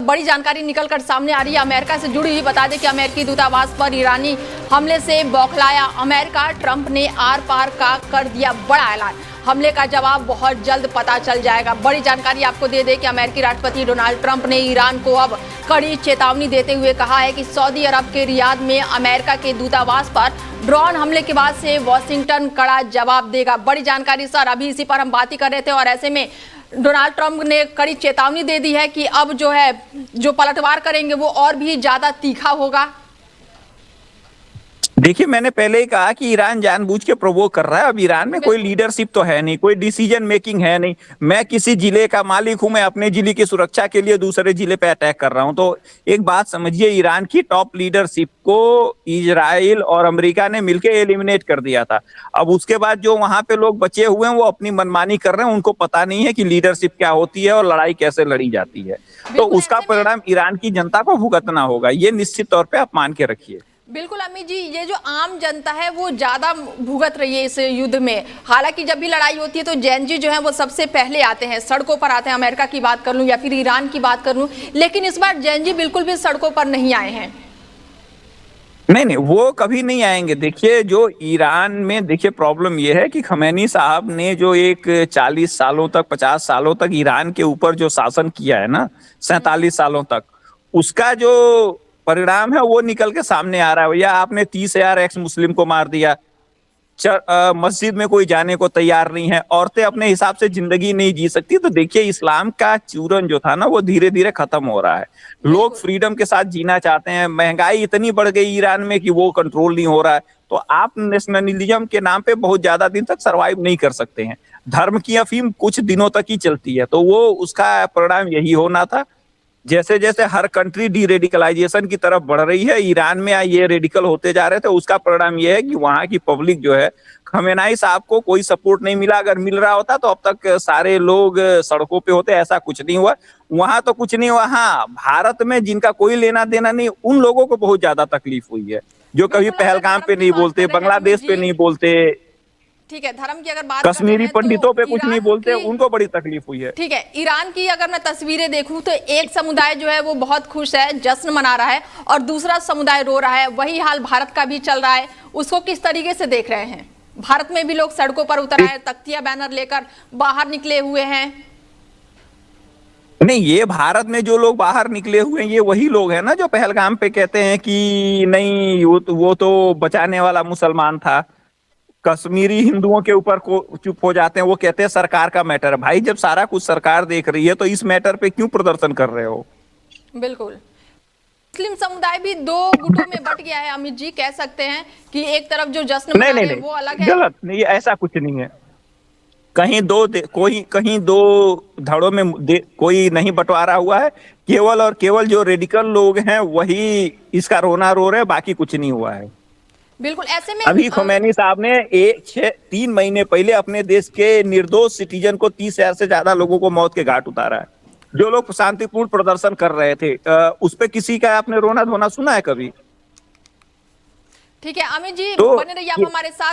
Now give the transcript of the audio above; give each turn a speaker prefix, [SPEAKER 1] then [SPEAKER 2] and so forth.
[SPEAKER 1] बड़ी जानकारी निकलकर सामने आ रही है अमेरिका से जुड़ी हुई। बता दें कि अमेरिकी दूतावास पर ईरानी हमले से बौखलाया अमेरिका। ट्रंप ने आर पार का कर दिया बड़ा ऐलान। हमले का जवाब बहुत जल्द पता चल जाएगा। बड़ी जानकारी आपको दे दें कि अमेरिकी राष्ट्रपति डोनाल्ड ट्रंप ने ईरान को अब कड़ी चेतावनी देते हुए कहा है कि सऊदी अरब के रियाद में अमेरिका के दूतावास पर ड्रोन हमले के बाद से वॉशिंगटन कड़ा जवाब देगा। बड़ी जानकारी सर, अभी इसी पर हम बात ही कर रहे थे और ऐसे में डोनाल्ड ट्रंप ने कड़ी चेतावनी दे दी है कि अब जो पलटवार करेंगे वो और भी ज्यादा तीखा होगा।
[SPEAKER 2] देखिए, मैंने पहले ही कहा कि ईरान जानबूझ के प्रोवोक कर रहा है। अब ईरान में कोई लीडरशिप तो है नहीं, कोई डिसीजन मेकिंग है नहीं। मैं किसी जिले का मालिक हूं, मैं अपने जिले की सुरक्षा के लिए दूसरे जिले पे अटैक कर रहा हूं। तो एक बात समझिए, ईरान की टॉप लीडरशिप को इजराइल और अमेरिका ने मिलकर एलिमिनेट कर दिया था। अब उसके बाद जो वहां पे लोग बचे हुए हैं वो अपनी मनमानी कर रहे हैं। उनको पता नहीं है कि लीडरशिप क्या होती है और लड़ाई कैसे लड़ी जाती है। तो उसका परिणाम ईरान की जनता को भुगतना होगा, ये निश्चित तौर पर आप मान के रखिए।
[SPEAKER 1] बिल्कुल अमित जी, ये जो आम जनता है वो ज्यादा भुगत रही है इस युद्ध में। हालांकि जब भी लड़ाई होती है तो जैन जो है वो सबसे पहले आते हैं, सड़कों पर आते हैं। अमेरिका की बात कर लूं या फिर ईरान की बात कर लूं, लेकिन इस बार जैन बिल्कुल भी सड़कों पर नहीं आए हैं।
[SPEAKER 2] नहीं, वो कभी नहीं आएंगे। देखिए, जो ईरान में देखिए प्रॉब्लम ये है कि खमैनी साहब ने जो एक 40 सालों तक 50 सालों तक ईरान के ऊपर जो शासन किया है ना, 47 सालों तक, उसका जो परिणाम है वो निकल के सामने आ रहा है। भैया, आपने 30,000 एक्स मुस्लिम को मार दिया, मस्जिद में कोई जाने को तैयार नहीं है, औरतें अपने हिसाब से जिंदगी नहीं जी सकती। तो देखिए, इस्लाम का चूरन जो था ना वो धीरे धीरे खत्म हो रहा है। लोग फ्रीडम के साथ जीना चाहते हैं। महंगाई इतनी बढ़ गई ईरान में कि वो कंट्रोल नहीं हो रहा है। तो आप नेशनलिज्म के नाम पे बहुत ज्यादा दिन तक सरवाइव नहीं कर सकते हैं। धर्म की अफीम कुछ दिनों तक ही चलती है, तो वो उसका परिणाम यही होना था। जैसे जैसे हर कंट्री डी रेडिकलाइजेशन की तरफ बढ़ रही है, ईरान में ये रेडिकल होते जा रहे थे। उसका परिणाम यह है कि वहां की पब्लिक जो है, खमेनाई साहब को कोई सपोर्ट नहीं मिला। अगर मिल रहा होता तो अब तक सारे लोग सड़कों पे होते। ऐसा कुछ नहीं हुआ, वहां तो कुछ नहीं हुआ। हाँ, भारत में जिनका कोई लेना देना नहीं, उन लोगों को बहुत ज्यादा तकलीफ हुई है, जो कभी पहलगाम पे नहीं बोलते, बांग्लादेश पे नहीं बोलते,
[SPEAKER 1] ठीक है, धर्म की अगर बात
[SPEAKER 2] कश्मीरी पंडितों पे कुछ नहीं बोलते, उनको बड़ी तकलीफ हुई है।
[SPEAKER 1] ठीक है, ईरान की अगर मैं तस्वीरें देखूं तो एक समुदाय जो है वो बहुत खुश है, जश्न मना रहा है, और दूसरा समुदाय रो रहा है। वही हाल भारत का भी चल रहा है। उसको किस तरीके से देख रहे हैं? भारत में भी लोग सड़कों पर उतर आए, तख्तियां बैनर लेकर बाहर निकले हुए हैं।
[SPEAKER 2] नहीं, ये भारत में जो लोग बाहर निकले हुए हैं ये वही लोग हैं ना जो पहलगाम पे कहते हैं कि नहीं, वो तो बचाने वाला मुसलमान था। कश्मीरी हिंदुओं के ऊपर को चुप हो जाते हैं, वो कहते हैं सरकार का मैटर है। भाई, जब सारा कुछ सरकार देख रही है तो इस मैटर पे क्यों प्रदर्शन कर रहे हो?
[SPEAKER 1] बिल्कुल, मुस्लिम समुदाय भी दो गुटों में बट गया है अमित जी। कह सकते हैं कि एक तरफ जो जश्न मना रहे हैं वो अलग है।
[SPEAKER 2] गलत नहीं, ऐसा कुछ नहीं है। कहीं दो धड़ों में कोई नहीं बंटवारा हुआ है। केवल और केवल जो रेडिकल लोग हैं वही इसका रोना रो रहे हैं, बाकी कुछ नहीं हुआ है।
[SPEAKER 1] बिल्कुल, ऐसे में
[SPEAKER 2] अभी खमैनी साहब ने 3 महीने पहले अपने देश के निर्दोष सिटीजन को 30,000 से ज्यादा लोगों को मौत के घाट उतारा है। जो लोग शांतिपूर्ण प्रदर्शन कर रहे थे, उस पे किसी का आपने रोना धोना सुना है कभी?
[SPEAKER 1] ठीक है अमित जी,
[SPEAKER 2] तो
[SPEAKER 1] बने रहिए आप हमारे साथ।